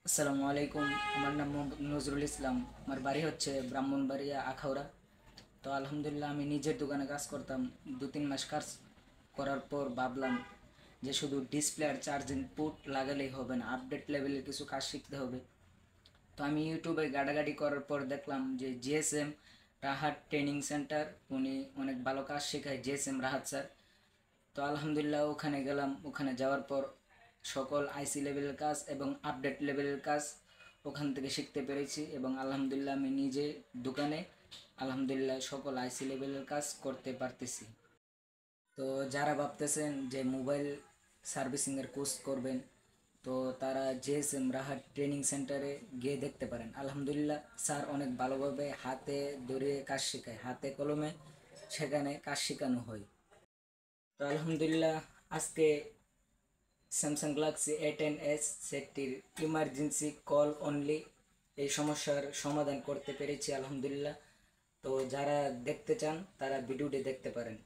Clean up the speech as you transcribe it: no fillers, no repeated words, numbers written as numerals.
আসসালামু আলাইকুম। আমার নাম মোহাম্মদ নজরুল ইসলাম। আমার বাড়ি হচ্ছে ব্রাহ্মণবাড়িয়া আখাউড়া। তো আলহামদুলিল্লাহ আমি নিজের দোকানে কাজ করতাম। 2-3 মাস কাজ করার পর ভাবলাম যে শুধু ডিসপ্লে আর চার্জিং পোর্ট লাগালেই হবে না, আপডেট লেভেলের কিছু কাজ শিখতে হবে। তো আমি ইউটিউবে গাড়াগাড়ি করার পর দেখলাম যে জিএসএম রাহাট ট্রেনিং সেন্টার, উনি অনেক ভালো কাজ শেখায়, জিএসএম রাহাত স্যার। তো আলহামদুলিল্লাহ ওখানে গেলাম। ওখানে যাওয়ার পর সকল আইসি লেভেলের কাজ এবং আপডেট লেভেলের কাজ ওখান থেকে শিখতে পেরেছি, এবং আলহামদুলিল্লাহ আমি নিজে দোকানে আলহামদুলিল্লাহ সকল আইসি লেভেলের কাজ করতে পারতেছি। তো যারা ভাবতেছেন যে মোবাইল সার্ভিসিংয়ের কোর্স করবেন, তো তারা জেএসএম রাহাট ট্রেনিং সেন্টারে গিয়ে দেখতে পারেন। আলহামদুলিল্লাহ স্যার অনেক ভালোভাবে হাতে ধরে কাজ শেখায়, হাতে কলমে সেখানে কাজ শেখানো হয়। তো আলহামদুলিল্লাহ আজকে স্যামসাং গ্যালাক্সি A10s সেটটির ইমার্জেন্সি কল অনলি এই সমস্যার সমাধান করতে পেরেছি আলহামদুলিল্লাহ। তো যারা দেখতে চান তারা ভিডিওটি দেখতে পারেন।